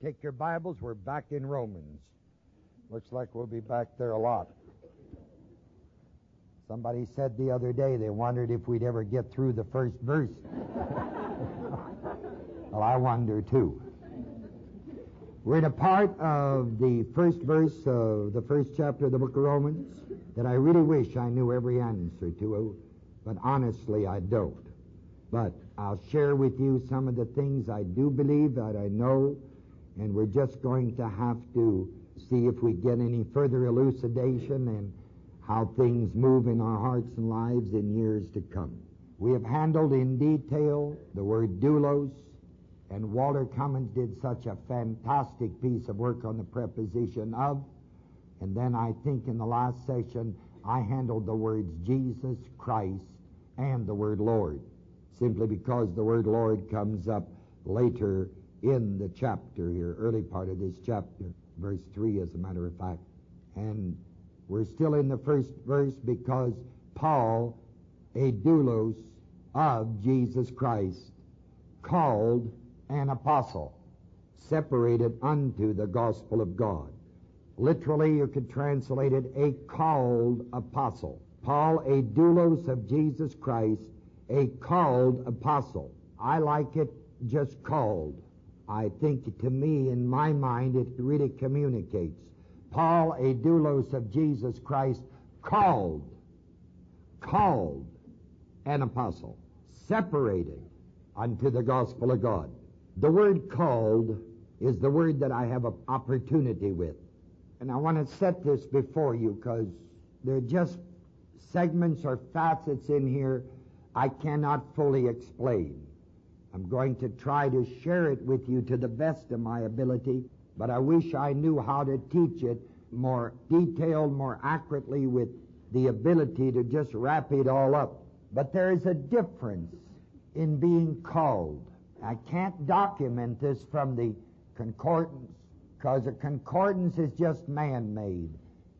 Take your Bibles. We're back in Romans. Looks like we'll be back there a lot. Somebody said the other day they wondered if we'd ever get through the first verse. Well, I wonder too. We're in a part of the first verse of the first chapter of the book of Romans that I really wish I knew every answer to, but honestly I don't. But I'll share with you some of the things I do believe that I know, and we're just going to have to see if we get any further elucidation and how things move in our hearts and lives in years to come. We have handled in detail the word doulos, and Walter Cummins did such a fantastic piece of work on the preposition of. And then I think in the last session I handled the words Jesus Christ and the word Lord, simply because the word Lord comes up later in the chapter here, early part of this chapter, verse 3 as a matter of fact. And we're still in the first verse because Paul, a doulos of Jesus Christ, called an apostle, separated unto the gospel of God. Literally, you could translate it, a called apostle. Paul, a doulos of Jesus Christ, a called apostle. I like it just called. I think to me, in my mind, it really communicates. Paul, a doulos of Jesus Christ, called an apostle, separated unto the gospel of God. The word called is the word that I have an opportunity with. And I want to set this before you because there are just segments or facets in here I cannot fully explain. I'm going to try to share it with you to the best of my ability, but I wish I knew how to teach it more detailed, more accurately, with the ability to just wrap it all up. But there is a difference in being called. I can't document this from the concordance, because a concordance is just man-made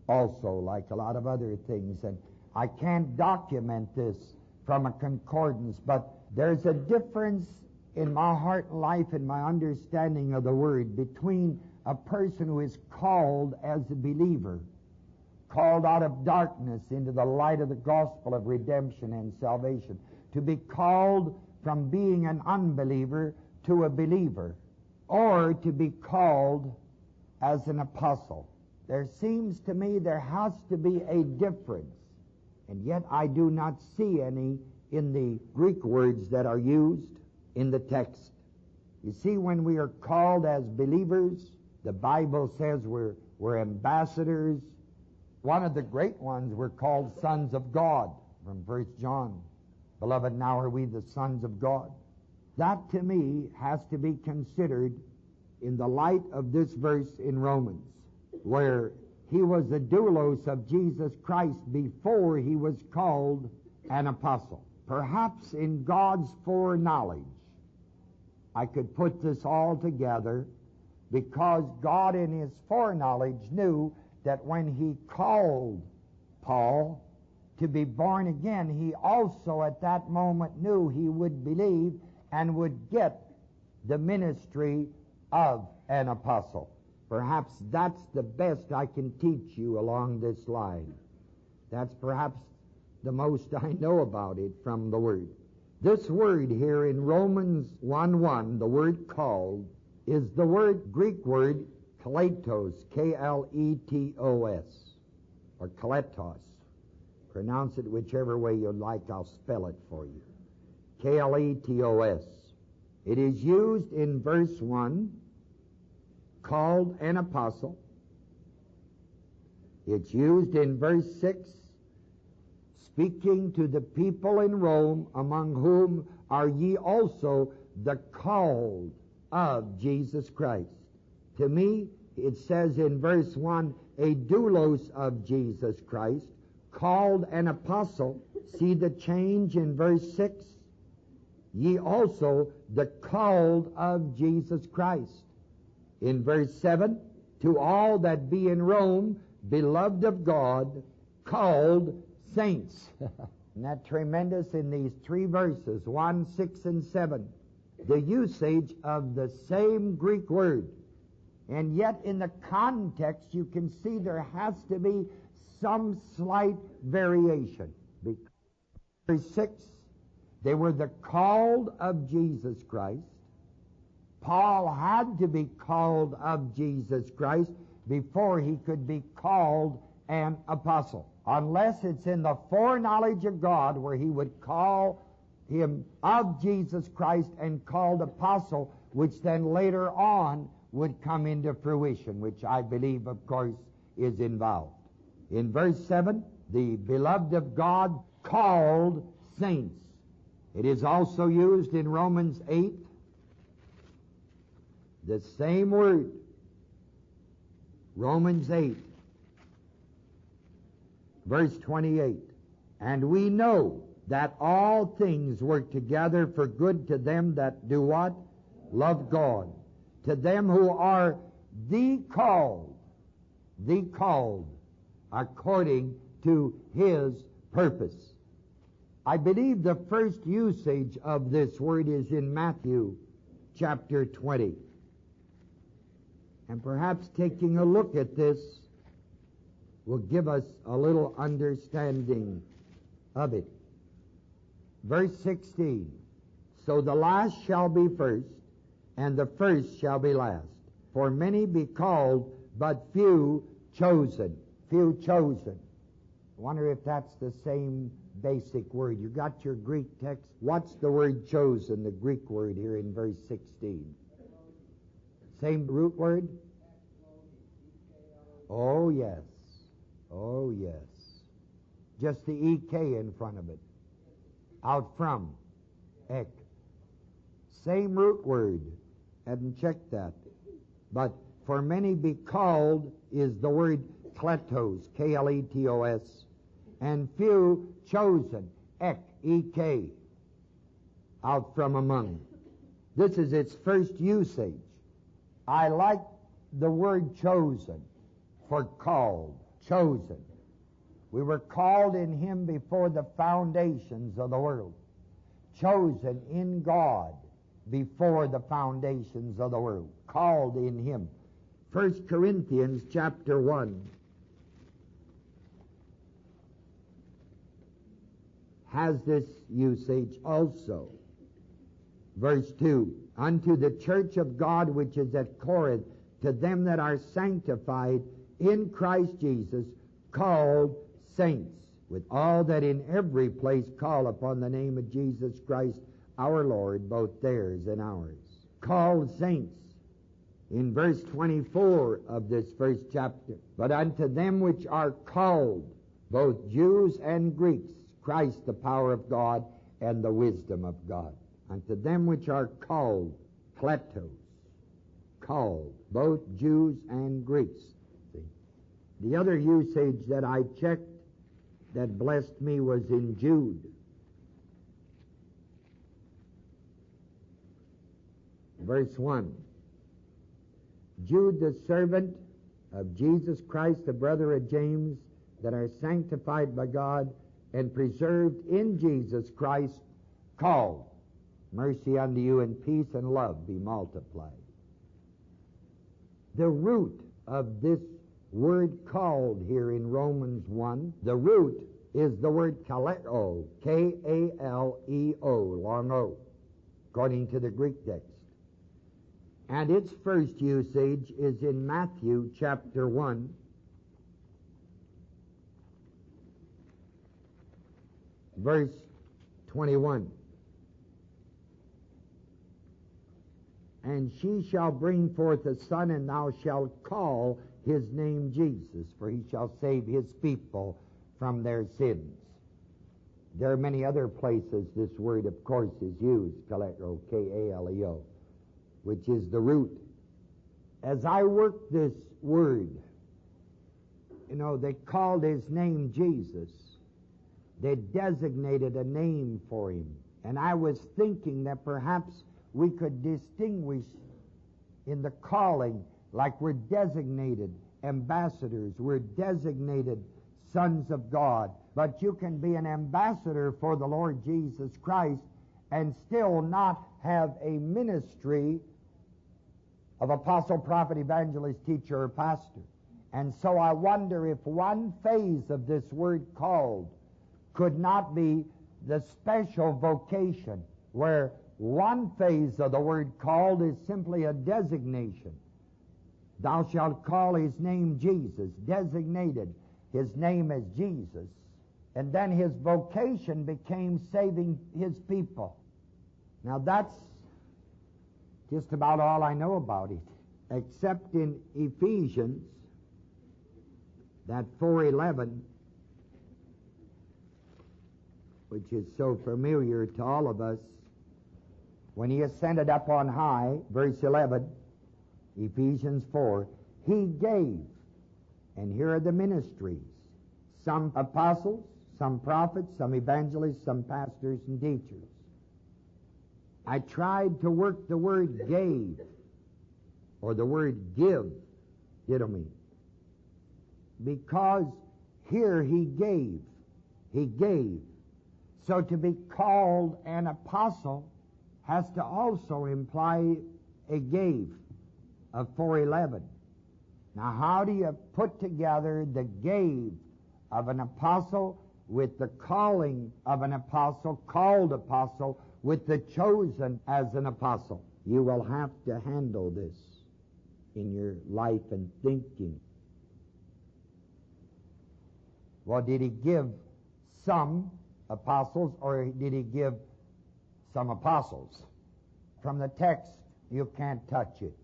also, like a lot of other things, and I can't document this from a concordance, but there's a difference in my heart and life and my understanding of the word between a person who is called as a believer, called out of darkness into the light of the gospel of redemption and salvation, to be called from being an unbeliever to a believer, or to be called as an apostle. There seems to me there has to be a difference, and yet I do not see any in the Greek words that are used in the text. You see, when we are called as believers, the Bible says we're ambassadors. One of the great ones, we're called sons of God from 1 John. Beloved, now are we the sons of God. That to me has to be considered in the light of this verse in Romans, where he was the doulos of Jesus Christ before he was called an apostle. Perhaps in God's foreknowledge, I could put this all together, because God in his foreknowledge knew that when he called Paul to be born again, he also at that moment knew he would believe and would get the ministry of an apostle. Perhaps that's the best I can teach you along this line. That's perhaps the most I know about it from the Word. This word here in Romans 1:1, the word called, is the Greek word kletos, K-L-E-T-O-S, or kletos. Pronounce it whichever way you like, I'll spell it for you. K-L-E-T-O-S. It is used in verse 1, called an apostle. It's used in verse 6, speaking to the people in Rome, among whom are ye also the called of Jesus Christ. To me, it says in verse 1, a doulos of Jesus Christ, called an apostle. See the change in verse 6? Ye also the called of Jesus Christ. In verse 7, to all that be in Rome, beloved of God, called saints. Isn't that tremendous? In these three verses, 1, 6, and 7, the usage of the same Greek word And yet in the context you can see there has to be some slight variation. Verse 6, they were the called of Jesus Christ. Paul had to be called of Jesus Christ before he could be called an apostle. Unless it's in the foreknowledge of God where he would call him of Jesus Christ and called apostle, which then later on would come into fruition, which I believe, of course, is involved. In verse 7, the beloved of God called saints. It is also used in Romans 8, the same word. Romans 8, verse 28. And we know that all things work together for good to them that do what? Love God. To them who are the called according to His purpose. I believe the first usage of this word is in Matthew chapter 20. And perhaps taking a look at this will give us a little understanding of it. Verse 16, so the last shall be first, and the first shall be last. For many be called, but few chosen. Few chosen. I wonder if that's the same basic word. You got your Greek text? What's the word chosen, the Greek word here in verse 16? Same root word? Oh, yes. Oh, yes. Just the EK in front of it. Out from. Ek. Same root word. Hadn't checked that. But for many be called is the word kletos, K-L-E-T-O-S, and few chosen, ek, E-K, out from among. This is its first usage. I like the word chosen for called, chosen. We were called in Him before the foundations of the world, chosen in God before the foundations of the world, called in Him. 1 Corinthians chapter 1 has this usage also. Verse 2, unto the church of God which is at Corinth, to them that are sanctified in Christ Jesus, called saints, with all that in every place call upon the name of Jesus Christ our Lord, both theirs and ours. Called saints. In verse 24 of this first chapter, but unto them which are called, both Jews and Greeks, Christ the power of God and the wisdom of God. Unto them which are called, kletos, called, both Jews and Greeks. See? The other usage that I checked that blessed me was in Jude. Verse 1. Jude, the servant of Jesus Christ, the brother of James, that are sanctified by God and preserved in Jesus Christ, called. Mercy unto you and peace and love be multiplied. The root of this word called here in Romans 1, the root is the word kaleo, K-A-L-E-O, long O, according to the Greek text. And its first usage is in Matthew chapter 1, verse 21. And she shall bring forth a son, and thou shalt call his name Jesus, for he shall save his people from their sins. There are many other places this word, of course, is used, kaleo, K-A-L-E-O, which is the root. As I worked this word, they called his name Jesus. They designated a name for him. And I was thinking that perhaps we could distinguish in the calling, like we're designated ambassadors, we're designated sons of God. But you can be an ambassador for the Lord Jesus Christ and still not have a ministry of apostle, prophet, evangelist, teacher, or pastor. And so I wonder if one phase of this word called could not be the special vocation, where one phase of the word called is simply a designation. Thou shalt call his name Jesus, designated his name as Jesus. And then his vocation became saving his people. Now that's just about all I know about it, except in Ephesians, that 4:11, which is so familiar to all of us. When he ascended up on high, verse 11, Ephesians 4, he gave, and here are the ministries, some apostles, some prophets, some evangelists, some pastors and teachers. I tried to work the word gave, or the word give, didomi, because here he gave. He gave. So to be called an apostle has to also imply a gave of 4:11. Now how do you put together the gave of an apostle with the calling of an apostle, called apostle, with the chosen as an apostle? You will have to handle this in your life and thinking. Well, did he give some apostles, or did he give some apostles? From the text, you can't touch it.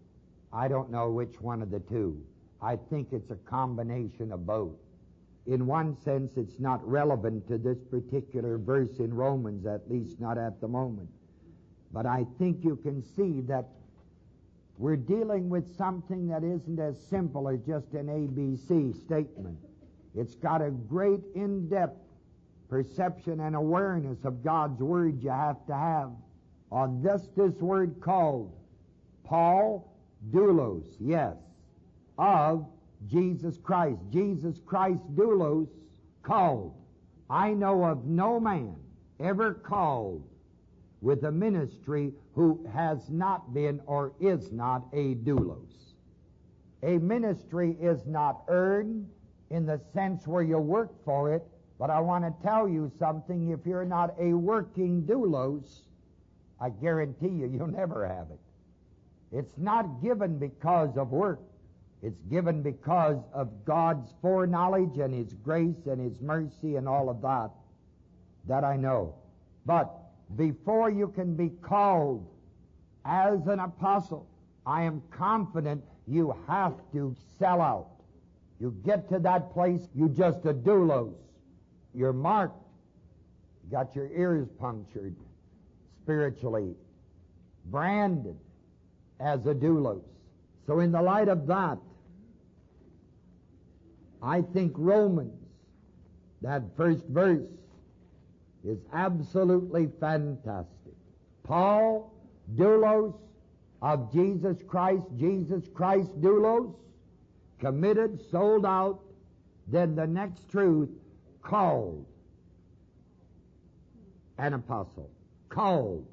I don't know which one of the two. I think it's a combination of both. In one sense, it's not relevant to this particular verse in Romans, at least not at the moment. But I think you can see that we're dealing with something that isn't as simple as just an ABC statement. It's got a great in-depth perception and awareness of God's Word you have to have. On this word called, Paul, doulos, yes, of Jesus Christ. Jesus Christ, doulos, called. I know of no man ever called with a ministry who has not been or is not a doulos. A ministry is not earned in the sense where you work for it, but I want to tell you something. If you're not a working doulos, I guarantee you, you'll never have it. It's not given because of work. It's given because of God's foreknowledge and His grace and His mercy and all of that. That I know. But before you can be called as an apostle, I am confident you have to sell out. You get to that place, you just a doulos. You're marked. You got your ears punctured spiritually, branded as a doulos. So in the light of that, I think Romans, that first verse, is absolutely fantastic. Paul, doulos of Jesus Christ, doulos, committed, sold out. Then the next truth, called, an apostle. Called.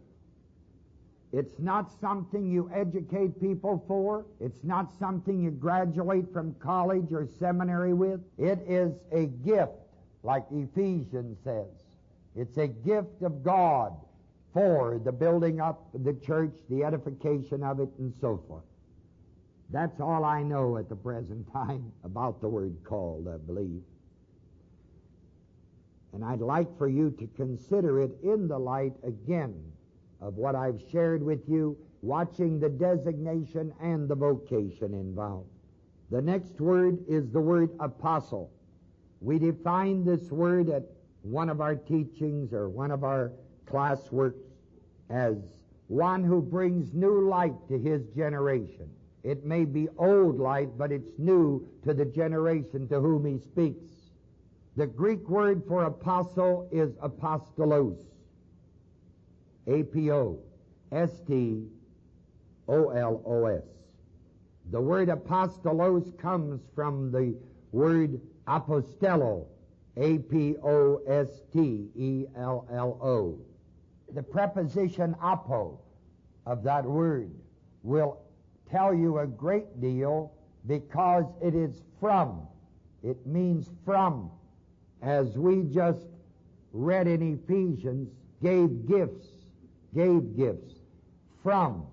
It's not something you educate people for. It's not something you graduate from college or seminary with. It is a gift, like Ephesians says. It's a gift of God for the building up of the church, the edification of it, and so forth. That's all I know at the present time about the word called, I believe. And I'd like for you to consider it in the light again of what I've shared with you, watching the designation and the vocation involved. The next word is the word apostle. We define this word at one of our teachings or one of our classworks as one who brings new light to his generation. It may be old light, but it's new to the generation to whom he speaks. The Greek word for apostle is apostolos. A-P-O-S-T-O-L-O-S. The word apostolos comes from the word apostello. A-P-O-S-T-E-L-L-O. The preposition apo of that word will tell you a great deal because it is from. It means from. As we just read in Ephesians, gave gifts. From.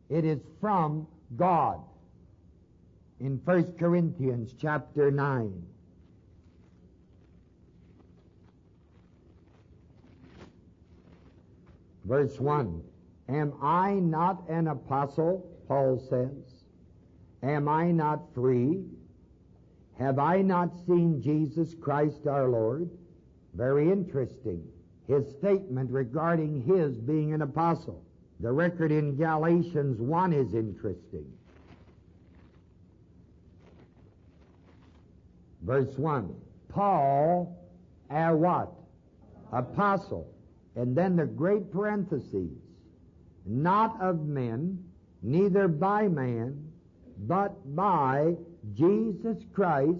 It is from God. In 1 Corinthians chapter 9. Verse 1. Am I not an apostle? Paul says. Am I not free? Have I not seen Jesus Christ our Lord? Very interesting. His statement regarding his being an apostle. The record in Galatians 1 is interesting. Verse 1. Paul, a what? Apostle. And then the great parentheses. Not of men, neither by man, but by Jesus Christ.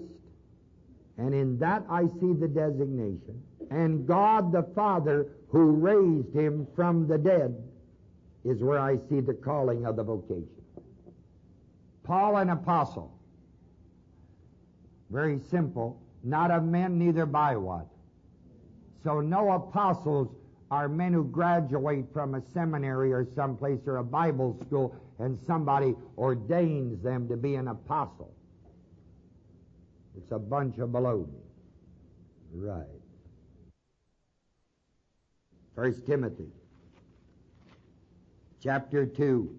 And in that I see the designation. And God the Father, who raised him from the dead, is where I see the calling of the vocation. Paul, an apostle. Very simple. Not of men, neither by what? So no apostles are men who graduate from a seminary or someplace or a Bible school and somebody ordains them to be an apostle. It's a bunch of baloney. Right. 1 Timothy chapter 2,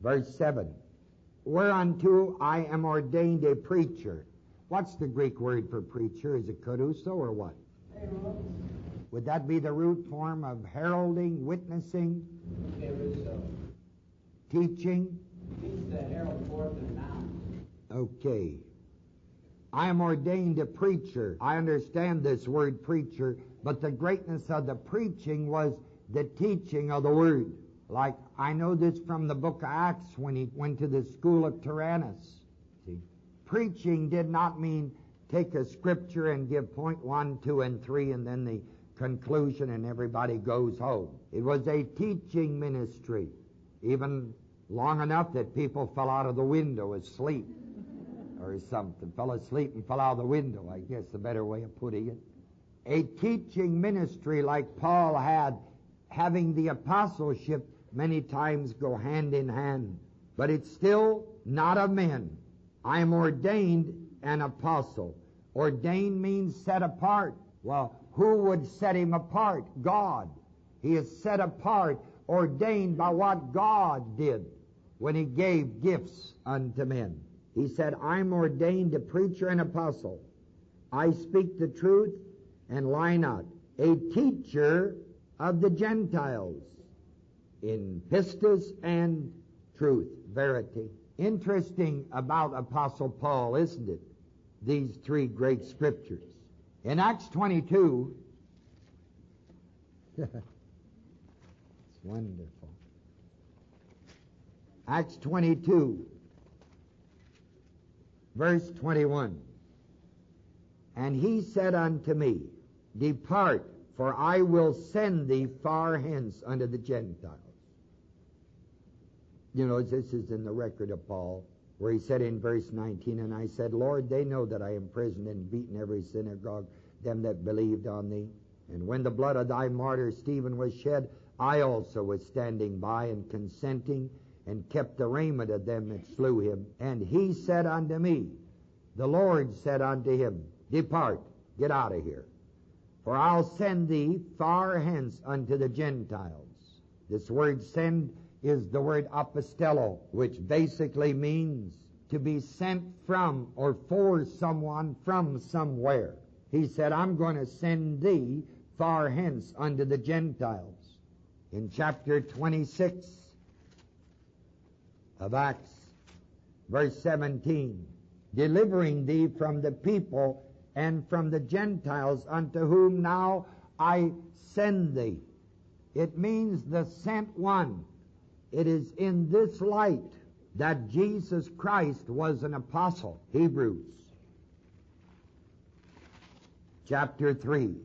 verse 7. Whereunto I am ordained a preacher. What's the Greek word for preacher? Is it kerusso or what? Would that be the root form of heralding, witnessing, teaching? Means to herald forth and announce. Okay. I am ordained a preacher. I understand this word preacher, but the greatness of the preaching was the teaching of the Word. Like, I know this from the book of Acts when he went to the school of Tyrannus. See, preaching did not mean take a scripture and give point 1, 2, and 3, and then the conclusion and everybody goes home. It was a teaching ministry, even long enough that people fell out of the window asleep or something. Fell asleep and fell out of the window, I guess the better way of putting it. A teaching ministry like Paul had, having the apostleship, many times go hand in hand. But it's still not of men. I am ordained an apostle. Ordained means set apart. Well, who would set him apart? God. He is set apart, ordained by what God did when he gave gifts unto men. He said, I'm ordained a preacher and apostle. I speak the truth and lie not. A teacher of the Gentiles in pistis and truth, verity. Interesting about Apostle Paul, isn't it? These three great scriptures. In Acts 22, it's wonderful. Acts 22, verse 21. And he said unto me, Depart, for I will send thee far hence unto the Gentiles. You know, this is in the record of Paul, where he said in verse 19, And I said, Lord, they know that I imprisoned and beaten every synagogue, them that believed on thee. And when the blood of thy martyr Stephen was shed, I also was standing by and consenting, and kept the raiment of them that slew him. And he said unto me, The Lord said unto him, Depart, get out of here, for I'll send thee far hence unto the Gentiles. This word send is the word apostello, which basically means to be sent from or for someone from somewhere. He said, I'm going to send thee far hence unto the Gentiles. In chapter 26 of Acts, verse 17, delivering thee from the people and from the Gentiles unto whom now I send thee. It means the sent one. It is in this light that Jesus Christ was an apostle. Hebrews chapter 3.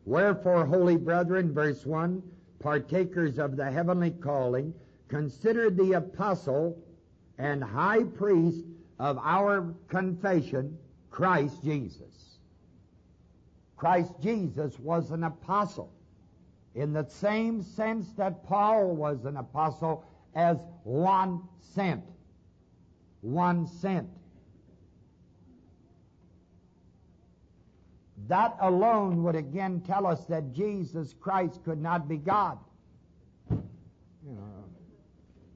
Wherefore, holy brethren, verse 1, partakers of the heavenly calling, considered the apostle and high priest of our confession, Christ Jesus. Christ Jesus was an apostle in the same sense that Paul was an apostle, as one sent. One sent. That alone would again tell us that Jesus Christ could not be God. You know,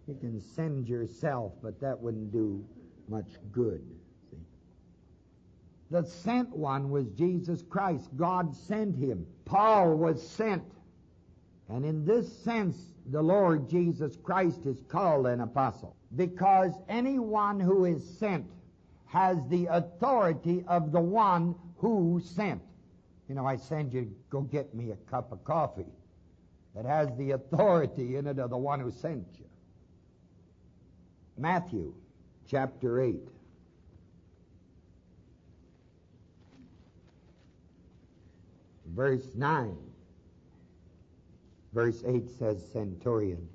you can send yourself, but that wouldn't do much good. See? The sent one was Jesus Christ. God sent him. Paul was sent. And in this sense, the Lord Jesus Christ is called an apostle, because anyone who is sent has the authority of the one who sent. You know, I send you, go get me a cup of coffee. That has the authority in it of the one who sent you. Matthew chapter 8. Verse 9. Verse 8 says centurion.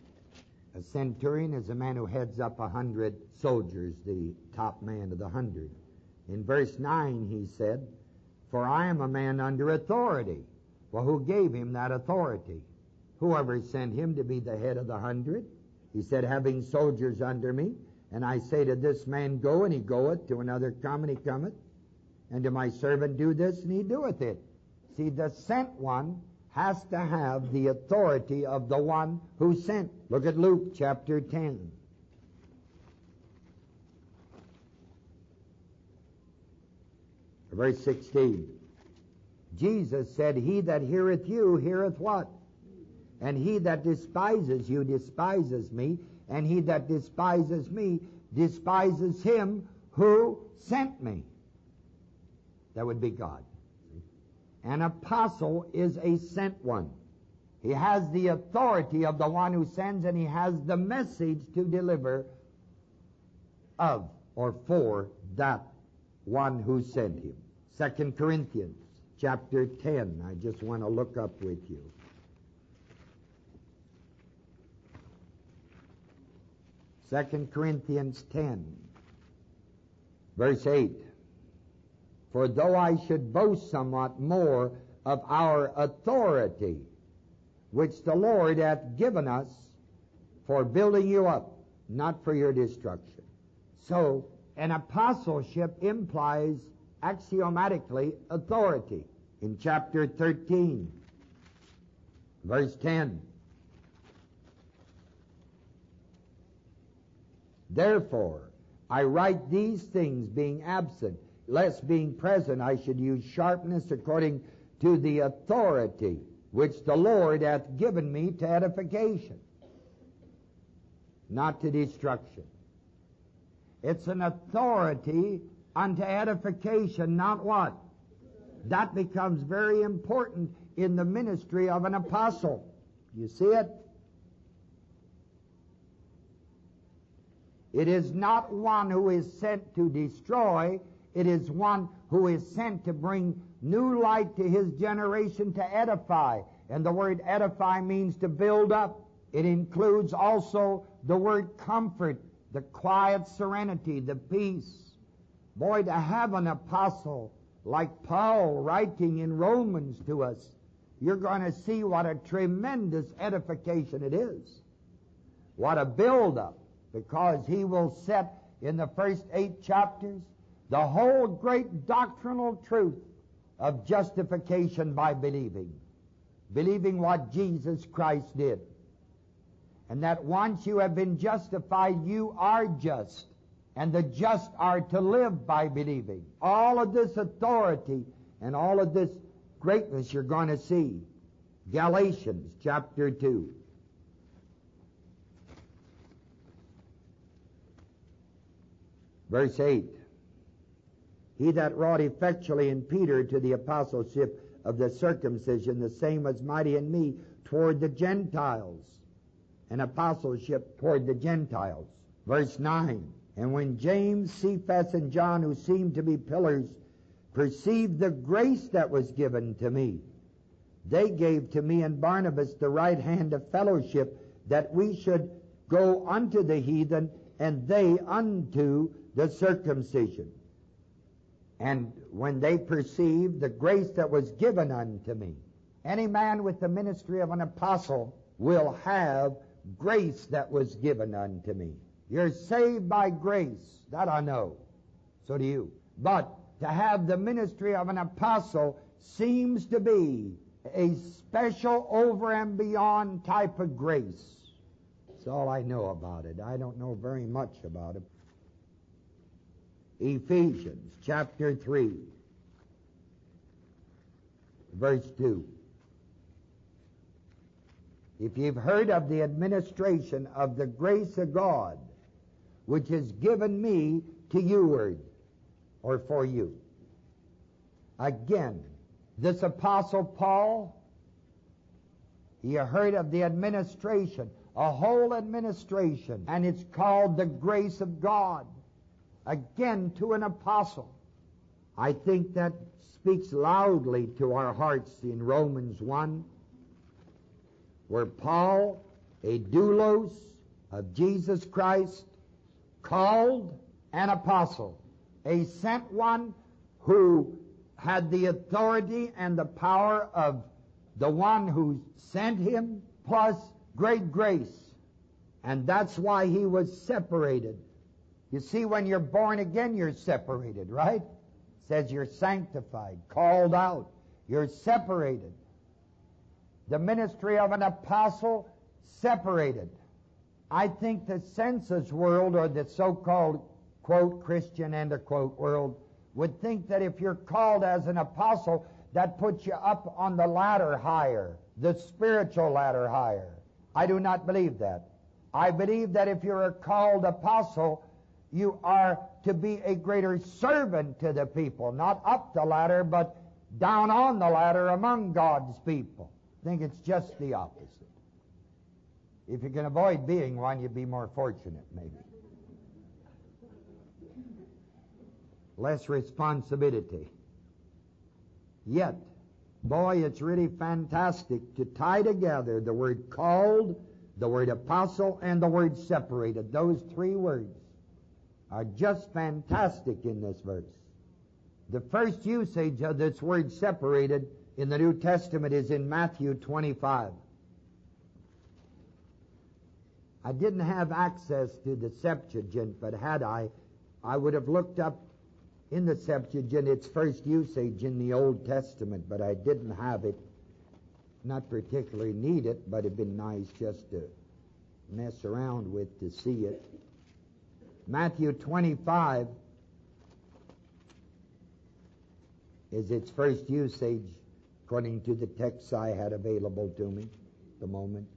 A centurion is a man who heads up 100 soldiers, the top man of the 100. In verse 9 he said, "For I am a man under authority." Well, who gave him that authority? Whoever sent him to be the head of the 100. He said, "Having soldiers under me, and I say to this man, go, and he goeth, to another, come, and he cometh, and to my servant, do this, and he doeth it." See, the sent one has to have the authority of the one who sent. Look at Luke chapter 10. Verse 16. Jesus said, "He that heareth you heareth what? And he that despises you despises me, and he that despises me despises him who sent me." That would be God. An apostle is a sent one. He has the authority of the one who sends, and he has the message to deliver of or for that one who sent him. 2 Corinthians chapter 10. I just want to look up with you. 2 Corinthians 10, verse 8. "For though I should boast somewhat more of our authority, which the Lord hath given us for building you up, not for your destruction." So, an apostleship implies axiomatically authority. In chapter 13, verse 10. "Therefore, I write these things being absent, lest being present I should use sharpness according to the authority which the Lord hath given me to edification, not to destruction." It's an authority unto edification, not what? That becomes very important in the ministry of an apostle. You see it? It is not one who is sent to destroy. It is one who is sent to bring new light to his generation, to edify. And the word edify means to build up. It includes also the word comfort, the quiet serenity, the peace. Boy, to have an apostle like Paul writing in Romans to us, you're going to see what a tremendous edification it is. What a build-up, because he will set in the first 8 chapters the whole great doctrinal truth of justification by believing. Believing what Jesus Christ did. And that once you have been justified, you are just. And the just are to live by believing. All of this authority and all of this greatness you're going to see. Galatians chapter 2. Verse 8. "He that wrought effectually in Peter to the apostleship of the circumcision, the same was mighty in me toward the Gentiles." An apostleship toward the Gentiles. Verse 9. "And when James, Cephas, and John, who seemed to be pillars, perceived the grace that was given to me, they gave to me and Barnabas the right hand of fellowship, that we should go unto the heathen, and they unto the circumcision. And when they perceived the grace that was given unto me, any man with the ministry of an apostle will have grace that was given unto me. You're saved by grace, that I know. So do you. But to have the ministry of an apostle seems to be a special over and beyond type of grace. That's all I know about it. I don't know very much about it. Ephesians chapter 3, verse 2. If you've heard of the administration of the grace of God, which is given me to youward, or for you. Again, this Apostle Paul, you heard of the administration, a whole administration, and it's called the grace of God. Again, to an apostle. I think that speaks loudly to our hearts in Romans 1, where Paul, a doulos of Jesus Christ, called an apostle, a sent one who had the authority and the power of the one who sent him, plus great grace. And that's why he was separated. You see, when you're born again, you're separated, right? It says you're sanctified, called out. You're separated. The ministry of an apostle, separated. I think the census world, or the so-called, quote, Christian, end of quote, world, would think that if you're called as an apostle, that puts you up on the ladder higher, the spiritual ladder higher. I do not believe that. I believe that if you're a called apostle, you are to be a greater servant to the people, not up the ladder, but down on the ladder among God's people. I think it's just the opposite. If you can avoid being one, you'd be more fortunate, maybe. Less responsibility. Yet, boy, it's really fantastic to tie together the word called, the word apostle, and the word separated. Those three words are just fantastic in this verse. The first usage of this word separated in the New Testament is in Matthew 25. I didn't have access to the Septuagint, but had I would have looked up in the Septuagint its first usage in the Old Testament, but I didn't have it. Not particularly need it, but it'd been nice just to mess around with to see it. Matthew 25 is its first usage, according to the texts I had available to me at the moment.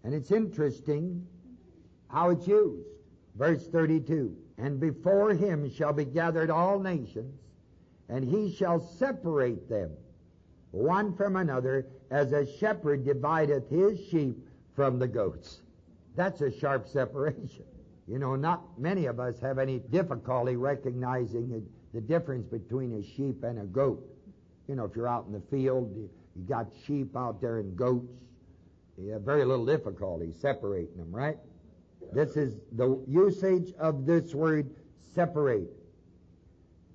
And it's interesting how it's used. Verse 32, and before him shall be gathered all nations, and he shall separate them one from another, as a shepherd divideth his sheep from the goats. That's a sharp separation. You know, not many of us have any difficulty recognizing the difference between a sheep and a goat. You know, if you're out in the field, you got sheep out there and goats. You have very little difficulty separating them, right? This is the usage of this word, separate.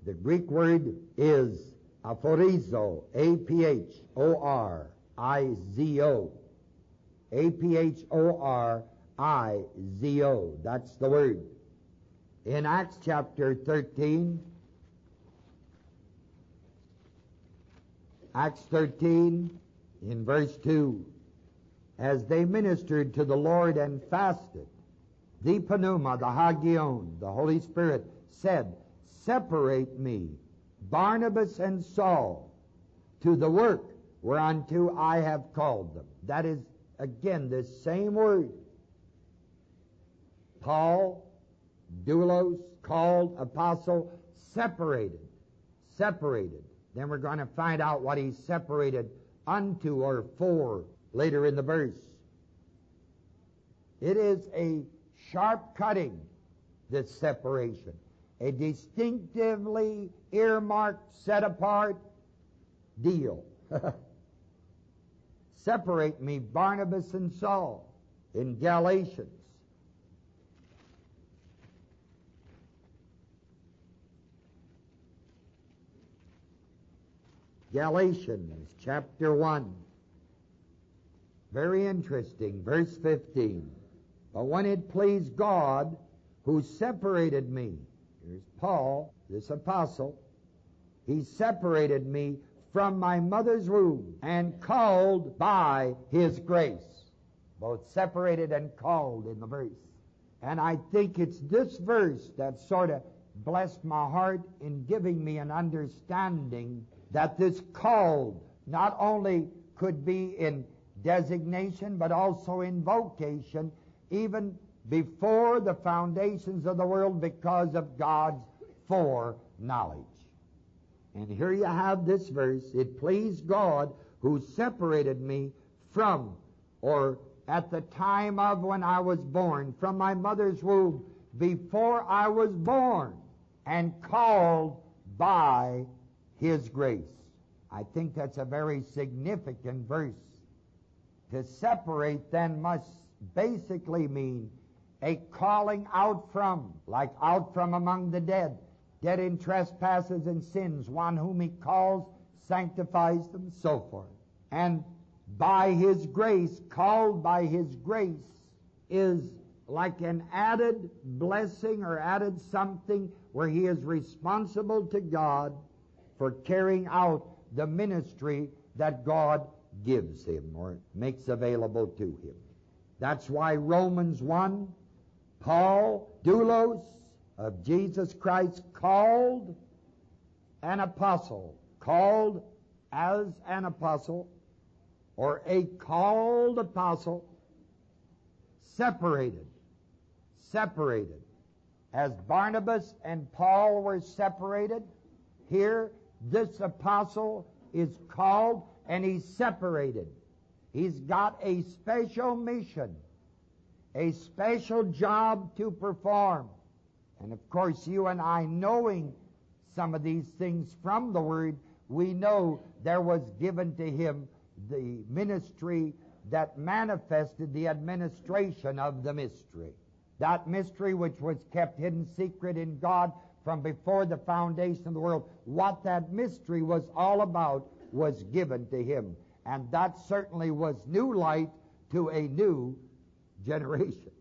The Greek word is aphorizo, A-P-H-O-R-I-Z-O. A-P-H-O-R-I-Z-O. That's the word. In Acts chapter 13, Acts 13, in verse 2, as they ministered to the Lord and fasted, the Pneuma, the Hagion, the Holy Spirit, said, separate me, Barnabas and Saul, to the work whereunto I have called them. That is, again, this same word. Paul, doulos, called, apostle, separated. Separated. Then we're going to find out what he's separated unto or for later in the verse. It is a sharp cutting, this separation. A distinctively earmarked, set apart deal. separate me, Barnabas and Saul, in Galatians. Galatians chapter 1. Very interesting, verse 15. But when it pleased God, who separated me, here's Paul, this apostle, he separated me from my mother's womb and called by his grace. Both separated and called in the verse. And I think it's this verse that sort of blessed my heart in giving me an understanding that this called not only could be in designation but also in vocation even before the foundations of the world because of God's foreknowledge. And here you have this verse, it pleased God who separated me from, or at the time of when I was born, from my mother's womb, before I was born, and called by his grace. I think that's a very significant verse. To separate then must basically mean a calling out from, like out from among the dead in trespasses and sins, one whom he calls, sanctifies them, so forth. And by his grace, called by his grace, is like an added blessing or added something where he is responsible to God for carrying out the ministry that God gives him or makes available to him. That's why Romans 1, Paul, doulos of Jesus Christ, called an apostle, called as an apostle, or a called apostle, separated, as Barnabas and Paul were separated. Here, this apostle is called and he's separated. He's got a special mission, a special job to perform. And of course, you and I, knowing some of these things from the Word, we know there was given to him the ministry that manifested the administration of the mystery. That mystery which was kept hidden secret in God from before the foundation of the world. What that mystery was all about was given to him. And that certainly was new light to a new generation.